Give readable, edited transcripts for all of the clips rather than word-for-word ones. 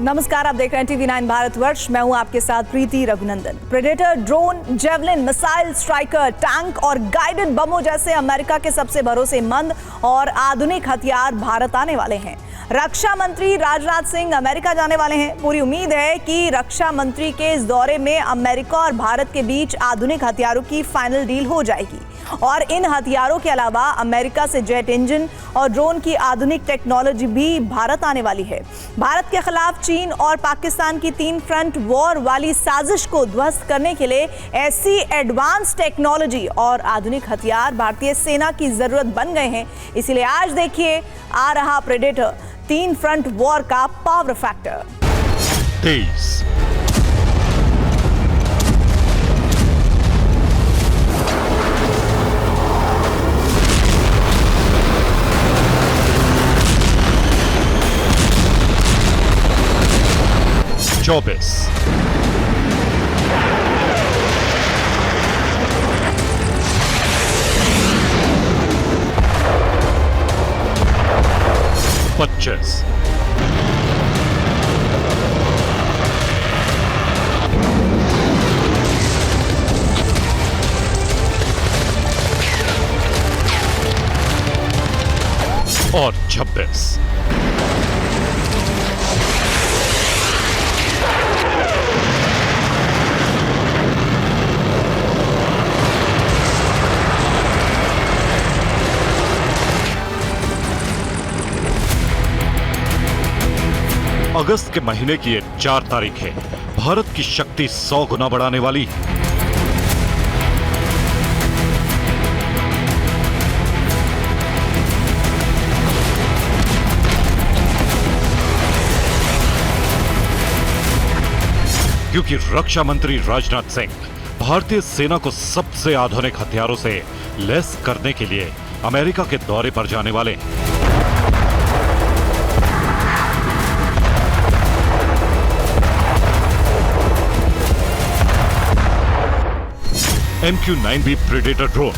नमस्कार, आप देख रहे हैं TV9 भारतवर्ष। मैं हूं आपके साथ Preeti Raghunandan. Predator, drone, javelin, missile striker, tank और गाइडेड बमों जैसे अमेरिका के सबसे भरोसेमंद और आधुनिक हथियार भारत आने वाले हैं। रक्षा मंत्री राजनाथ सिंह अमेरिका जाने वाले हैं। पूरी उम्मीद है कि रक्षा मंत्री के इस दौरे में अमेरिका और भारत के बीच आधुनिक हथियारों की फाइनल डील हो जाएगी और इन हथियारों के अलावा अमेरिका से जेट इंजन और ड्रोन की आधुनिक टेक्नोलॉजी भी भारत आने वाली है। भारत के खिलाफ चीन और पाकिस्तान की 3 फ्रंट वॉर वाली साजिश को ध्वस्त करने के लिए ऐसी एडवांस टेक्नोलॉजी और आधुनिक हथियार भारतीय सेना की जरूरत बन गए हैं। इसीलिए आज देखिए आ रहा प्रेडेटर 3 फ्रंट वॉर का पावर फैक्टर। 23 24 25 और 26। अगस्त के महीने की ये 4 तारीख है। भारत की शक्ति 100 गुना बढ़ाने वाली है। क्योंकि रक्षा मंत्री राजनाथ सिंह भारतीय सेना को सबसे आधुनिक हथियारों से लैस करने के लिए अमेरिका के दौरे पर जाने वाले हैं। MQ-9B predator drone,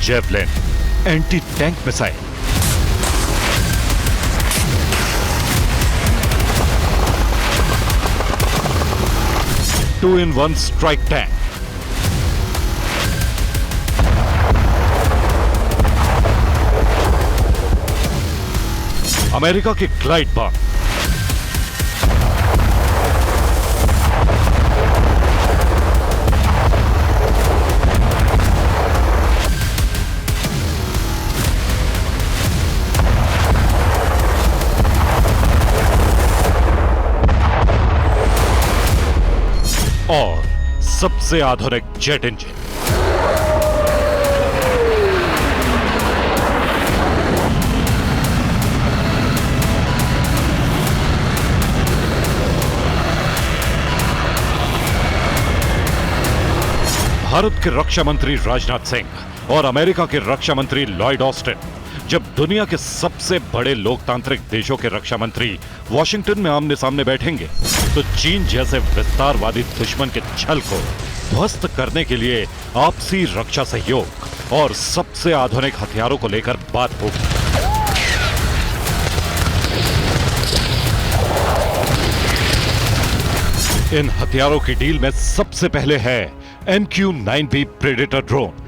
javelin anti tank missile, Two-in-one strike tank, America के ग्लाइड बम, और सबसे आधुनिक जेट इंजन। भारत के रक्षा मंत्री राजनाथ सिंह और अमेरिका के रक्षा मंत्री लॉयड ऑस्टिन जब दुनिया के सबसे बड़े लोकतांत्रिक देशों के रक्षा मंत्री वॉशिंगटन में आमने सामने बैठेंगे तो चीन जैसे विस्तारवादी दुश्मन के छल को ध्वस्त करने के लिए आपसी रक्षा सहयोग और सबसे आधुनिक हथियारों को लेकर बात होगी। इन हथियारों की डील में सबसे पहले है MQ-9B प्रेडेटर ड्रोन।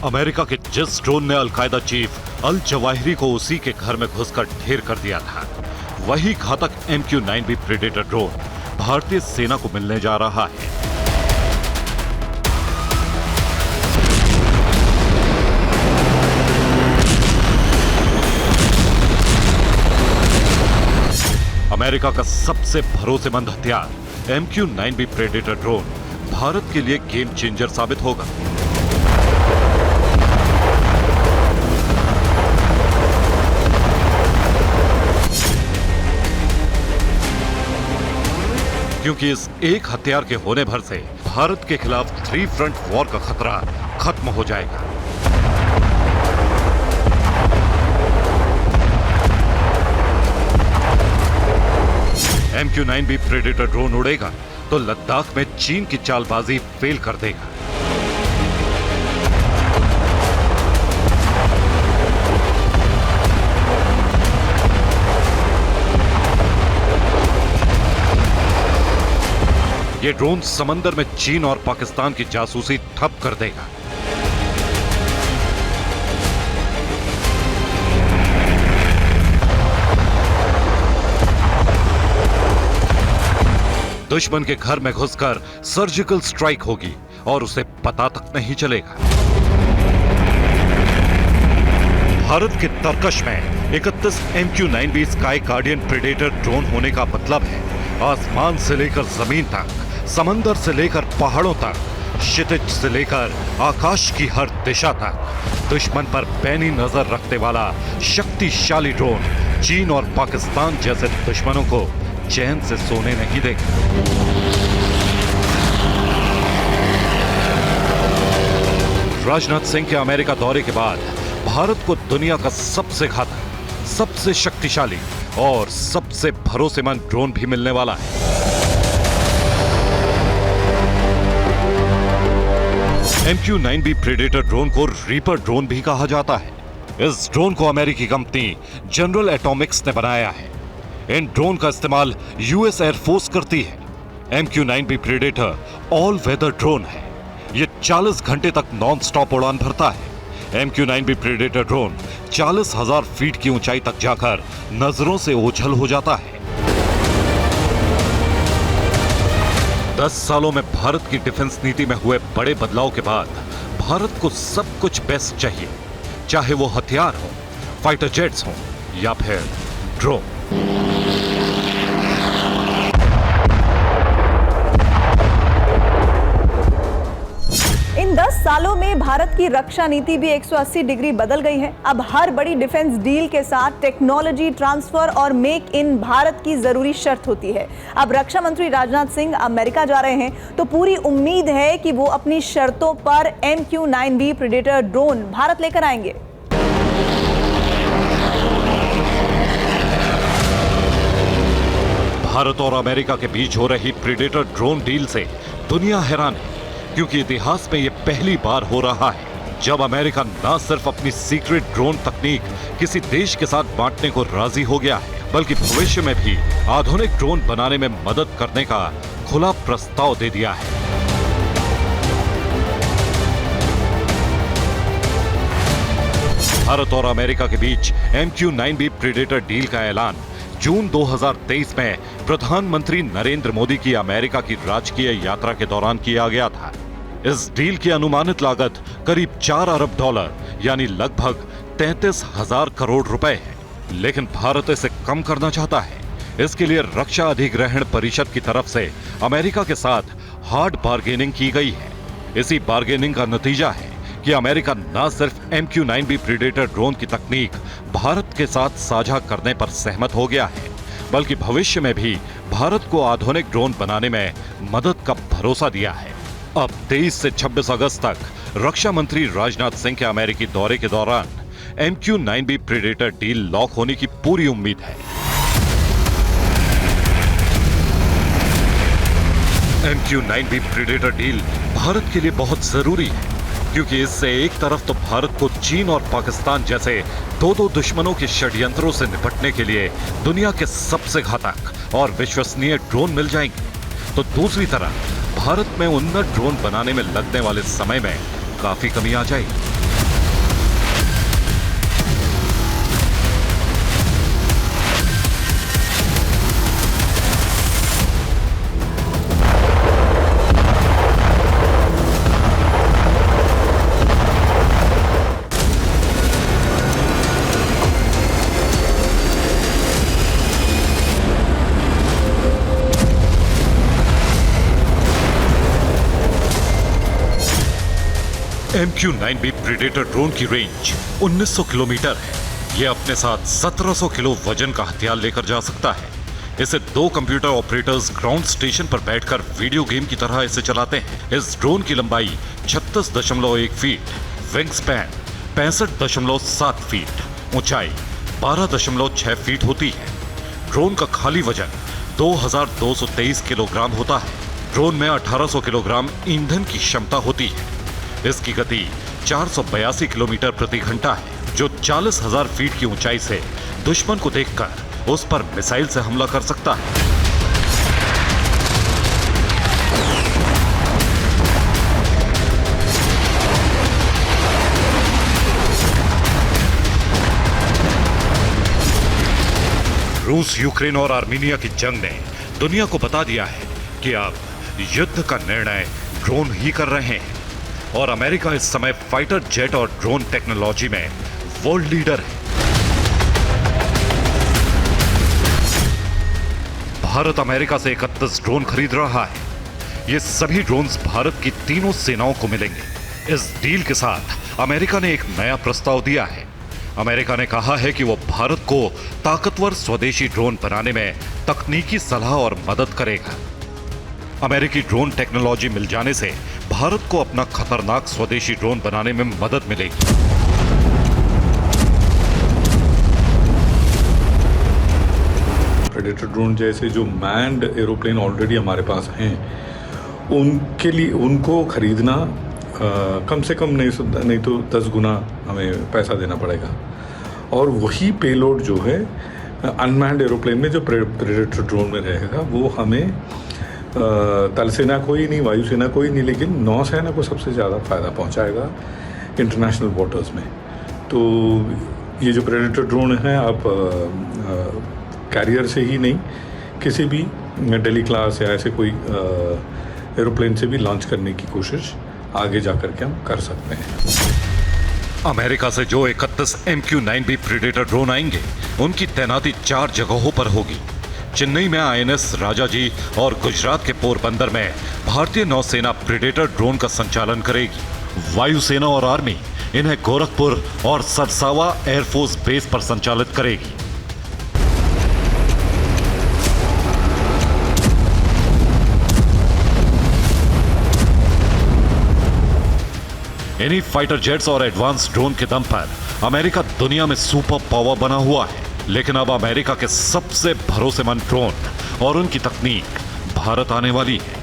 अमेरिका के जिस ड्रोन ने अलकायदा चीफ अल जवाहिरी को उसी के घर में घुसकर ढेर कर दिया था, वही घातक MQ-9B प्रेडेटर ड्रोन भारतीय सेना को मिलने जा रहा है। अमेरिका का सबसे भरोसेमंद हथियार MQ-9B प्रेडेटर ड्रोन भारत के लिए गेम चेंजर साबित होगा। क्योंकि इस एक हथियार के होने भर से भारत के खिलाफ 3 फ्रंट वॉर का खतरा खत्म हो जाएगा। MQ-9B प्रेडेटर ड्रोन उड़ेगा तो लद्दाख में चीन की चालबाजी फेल कर देगा। ये ड्रोन समंदर में चीन और पाकिस्तान की जासूसी ठप कर देगा। दुश्मन के घर में घुसकर सर्जिकल स्ट्राइक होगी और उसे पता तक नहीं चलेगा। भारत के तरकश में 31 MQ-9B sky guardian predator drone होने का मतलब है आसमान से लेकर जमीन तक, समंदर से लेकर पहाड़ों तक, क्षितिज से लेकर आकाश की हर दिशा तक दुश्मन पर पैनी नजर रखने वाला शक्तिशाली ड्रोन चीन और पाकिस्तान जैसे दुश्मनों को चैन से सोने नहीं देगा। राजनाथ सिंह के अमेरिका दौरे के बाद भारत को दुनिया का सबसे घातक, सबसे शक्तिशाली और सबसे भरोसेमंद ड्रोन भी मिलने वाला है। MQ-9B प्रेडेटर ड्रोन को रीपर ड्रोन भी कहा जाता है। इस ड्रोन को अमेरिकी कंपनी जनरल एटॉमिक्स ने बनाया है। इन ड्रोन का इस्तेमाल यूएस एयरफोर्स करती है। MQ-9B predator all weather drone है। यह 40 घंटे तक नॉन स्टॉप उड़ान भरता है। MQ-9B प्रेडेटर ड्रोन 40,000 फीट की ऊंचाई तक जाकर नजरों से ओझल हो जाता है। 10 सालों में भारत की डिफेंस नीति में हुए बड़े बदलाव के बाद भारत को सब कुछ बेस्ट चाहिए, चाहे वो हथियार हो, फाइटर जेट्स हो या फिर ड्रोन। इन 10 सालों में भारत की रक्षा नीति भी 180 डिग्री बदल गई है। अब हर बड़ी डिफेंस डील के साथ टेक्नोलॉजी ट्रांसफर और मेक इन भारत की जरूरी शर्त होती है। अब रक्षा मंत्री राजनाथ सिंह अमेरिका जा रहे हैं तो पूरी उम्मीद है कि वो अपनी शर्तों पर MQ-9B प्रेडेटर ड्रोन भारत लेकर आएंगे। भारत और अमेरिका के बीच हो रही प्रेडेटर ड्रोन डील से दुनिया हैरान है, क्योंकि इतिहास में यह पहली बार हो रहा है जब अमेरिका न सिर्फ अपनी सीक्रेट ड्रोन तकनीक किसी देश के साथ बांटने को राजी हो गया है, बल्कि भविष्य में भी आधुनिक ड्रोन बनाने में मदद करने का खुला प्रस्ताव दे दिया है। भारत और अमेरिका के बीच MQ-9B प्रेडेटर डील का ऐलान जून 2023 में प्रधानमंत्री नरेंद्र मोदी की अमेरिका की राजकीय यात्रा के दौरान किया गया था। इस डील की अनुमानित लागत करीब 4 अरब डॉलर यानी लगभग 33,000 करोड़ रुपए है, लेकिन भारत इसे कम करना चाहता है। इसके लिए रक्षा अधिग्रहण परिषद की तरफ से अमेरिका के साथ हार्ड बार्गेनिंग की गई है। इसी बार्गेनिंग का नतीजा है कि अमेरिका न सिर्फ MQ-9B प्रेडेटर ड्रोन की तकनीक भारत के साथ साझा करने पर सहमत हो गया है, बल्कि भविष्य में भी भारत को आधुनिक ड्रोन बनाने में मदद का भरोसा दिया है। अब 23 से 26 अगस्त तक रक्षा मंत्री राजनाथ सिंह के अमेरिकी दौरे के दौरान MQ-9B प्रेडेटर डील लॉक होने की पूरी उम्मीद है। MQ-9B प्रेडेटर डील भारत के लिए बहुत जरूरी है, क्योंकि इससे एक तरफ तो भारत को चीन और पाकिस्तान जैसे दो दुश्मनों के षड्यंत्रों से निपटने के लिए दुनिया के सबसे घातक और विश्वसनीय ड्रोन मिल जाएंगे, तो दूसरी तरफ भारत में उन्नत ड्रोन बनाने में लगने वाले समय में काफी कमी आ जाएगी। MQ-9B प्रेडेटर ड्रोन की रेंज 1900 किलोमीटर है। यह अपने साथ 1700 किलो वजन का हथियार लेकर जा सकता है। इसे 2 कंप्यूटर ऑपरेटर्स ग्राउंड स्टेशन पर बैठकर वीडियो गेम की तरह इसे चलाते हैं। इस ड्रोन की लंबाई 36.1 फीट, विंग स्पैन 65.7 फीट, ऊंचाई 12.6 फीट होती है। ड्रोन का खाली वजन 2223 किलोग्राम होता है। ड्रोन में 1800 किलोग्राम ईंधन की क्षमता होती है। इसकी गति 482 किलोमीटर प्रति घंटा है, जो 40,000 फीट की ऊंचाई से दुश्मन को देखकर उस पर मिसाइल से हमला कर सकता है। रूस, यूक्रेन और आर्मीनिया की जंग ने दुनिया को बता दिया है कि अब युद्ध का निर्णय ड्रोन ही कर रहे हैं और अमेरिका इस समय फाइटर जेट और ड्रोन टेक्नोलॉजी में वर्ल्ड लीडर है। भारत अमेरिका से 31 ड्रोन खरीद रहा है। ये सभी ड्रोन्स भारत की तीनों सेनाओं को मिलेंगे। इस डील के साथ अमेरिका ने एक नया प्रस्ताव दिया है। अमेरिका ने कहा है कि वो भारत को ताकतवर स्वदेशी ड्रोन बनाने में तकनीकी सलाह और मदद करेगा। अमेरिकी ड्रोन टेक्नोलॉजी मिल जाने से भारत को अपना खतरनाक स्वदेशी ड्रोन बनाने में मदद मिलेगी। प्रेडेटर ड्रोन जैसे जो मैन्ड एरोप्लेन ऑलरेडी हमारे पास हैं, उनके लिए उनको खरीदना कम से कम नहीं तो 10 गुना हमें पैसा देना पड़ेगा। और वही पेलोड जो है अनमैन्ड एरोप्लेन में जो प्रेडेटर ड्रोन में रहेगा, वो हमें थल सेना को ही नहीं, वायुसेना को ही नहीं, लेकिन नौसेना को सबसे ज़्यादा फ़ायदा पहुंचाएगा इंटरनेशनल वाटर्स में। तो ये जो प्रेडेटर ड्रोन है, आप कैरियर से ही नहीं, किसी भी डेली क्लास या ऐसे कोई एरोप्लेन से भी लॉन्च करने की कोशिश आगे जाकर के हम कर सकते हैं। अमेरिका से जो 31 MQ-9B प्रेडेटर ड्रोन आएंगे, उनकी तैनाती 4 जगहों पर होगी। चेन्नई में INS राजाजी और गुजरात के पोरबंदर में भारतीय नौसेना प्रेडेटर ड्रोन का संचालन करेगी। वायुसेना और आर्मी इन्हें गोरखपुर और सरसावा एयरफोर्स बेस पर संचालित करेगी। इन्हीं फाइटर जेट्स और एडवांस ड्रोन के दम पर अमेरिका दुनिया में सुपर पावर बना हुआ है। लेकिन अब अमेरिका के सबसे भरोसेमंद ड्रोन और उनकी तकनीक भारत आने वाली है।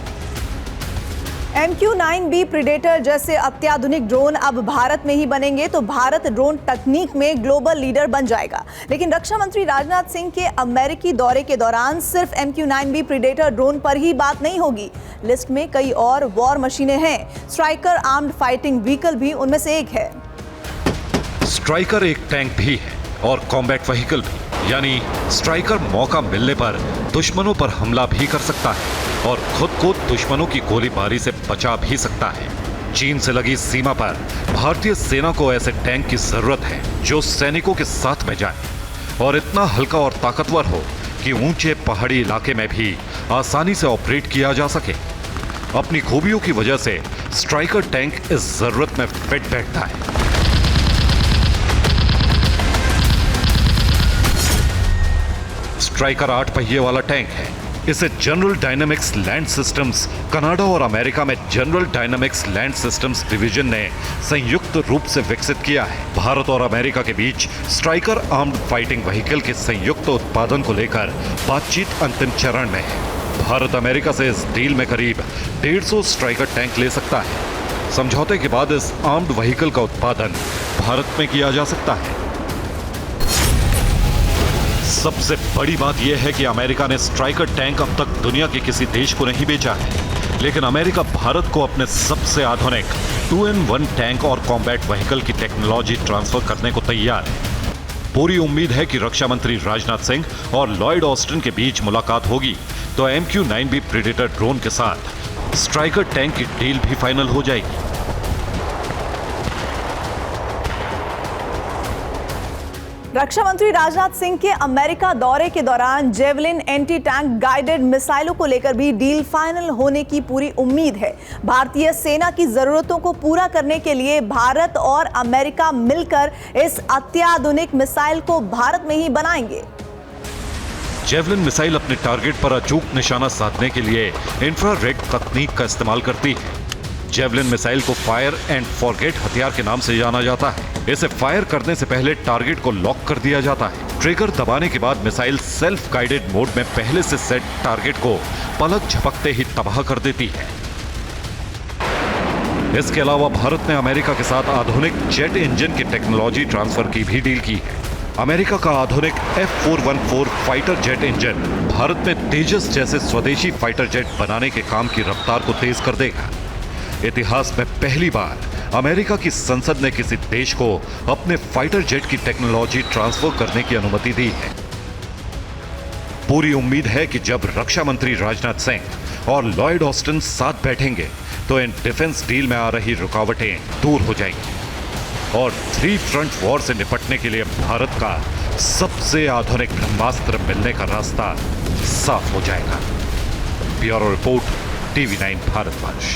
MQ-9B प्रेडेटर जैसे अत्याधुनिक ड्रोन अब भारत में ही बनेंगे तो भारत ड्रोन तकनीक में ग्लोबल लीडर बन जाएगा। लेकिन रक्षा मंत्री राजनाथ सिंह के अमेरिकी दौरे के दौरान सिर्फ MQ-9B प्रेडेटर ड्रोन पर ही बात नहीं होगी। लिस्ट में कई और वॉर मशीनें हैं। स्ट्राइकर आर्म्ड फाइटिंग व्हीकल भी उनमें से एक है। स्ट्राइकर एक टैंक भी है और कॉम्बैट व्हीकल भी, यानी स्ट्राइकर मौका मिलने पर दुश्मनों पर हमला भी कर सकता है और खुद को दुश्मनों की गोलीबारी से बचा भी सकता है। चीन से लगी सीमा पर भारतीय सेना को ऐसे टैंक की जरूरत है जो सैनिकों के साथ में जाए और इतना हल्का और ताकतवर हो कि ऊंचे पहाड़ी इलाके में भी आसानी से ऑपरेट किया जा सके। अपनी खूबियों की वजह से स्ट्राइकर टैंक इस जरूरत में फिट बैठता है। स्ट्राइकर 8 पहिए वाला टैंक है। इसे general dynamics land systems Canada और अमेरिका में general dynamics land systems division ने संयुक्त रूप से विकसित किया है। भारत और अमेरिका के बीच स्ट्राइकर आर्म्ड फाइटिंग व्हीकल के संयुक्त उत्पादन को लेकर बातचीत अंतिम चरण में है। भारत अमेरिका से इस डील में करीब 150 स्ट्राइकर टैंक ले सकता है। समझौते के बाद इस आर्म्ड व्हीकल का उत्पादन भारत में किया जा सकता है। सबसे बड़ी बात यह है कि अमेरिका ने स्ट्राइकर टैंक अब तक दुनिया के किसी देश को नहीं बेचा है, लेकिन अमेरिका भारत को अपने सबसे आधुनिक 2-in-1 टैंक और कॉम्बैट व्हीकल की टेक्नोलॉजी ट्रांसफर करने को तैयार है। पूरी उम्मीद है कि रक्षा मंत्री राजनाथ सिंह और लॉयड ऑस्टिन के बीच मुलाकात होगी तो MQ-9B प्रेडेटर ड्रोन के साथ स्ट्राइकर टैंक की डील भी फाइनल हो जाएगी। रक्षा मंत्री राजनाथ सिंह के अमेरिका दौरे के दौरान जेवलिन एंटी टैंक गाइडेड मिसाइलों को लेकर भी डील फाइनल होने की पूरी उम्मीद है। भारतीय सेना की जरूरतों को पूरा करने के लिए भारत और अमेरिका मिलकर इस अत्याधुनिक मिसाइल को भारत में ही बनाएंगे। जेवलिन मिसाइल अपने टारगेट पर अचूक निशाना साधने के लिए इंफ्रारेड तकनीक का इस्तेमाल करती है। जेवलिन मिसाइल को फायर एंड फॉरगेट हथियार के नाम से जाना जाता है। इसे फायर करने से पहले टारगेट को लॉक कर दिया जाता है। ट्रिगर दबाने के बाद मिसाइल सेल्फ गाइडेड मोड में पहले से सेट टारगेट को पलक झपकते ही तबाह कर देती है। इसके अलावा भारत ने अमेरिका के साथ आधुनिक जेट इंजन की टेक्नोलॉजी ट्रांसफर की भी डील की है। अमेरिका का आधुनिक F414 fighter jet engine Bharat में तेजस जैसे स्वदेशी फाइटर जेट बनाने के काम की रफ्तार को तेज कर देगा। इतिहास में पहली बार अमेरिका की संसद ने किसी देश को अपने फाइटर जेट की टेक्नोलॉजी ट्रांसफर करने की अनुमति दी है। पूरी उम्मीद है कि जब रक्षा मंत्री राजनाथ सिंह और लॉयड ऑस्टिन साथ बैठेंगे तो इन डिफेंस डील में आ रही रुकावटें दूर हो जाएंगी और 3 फ्रंट वॉर से निपटने के लिए भारत का सबसे आधुनिक ब्रह्मास्त्र मिलने का रास्ता साफ हो जाएगा। Bureau report, TV9 Bharatvarsh.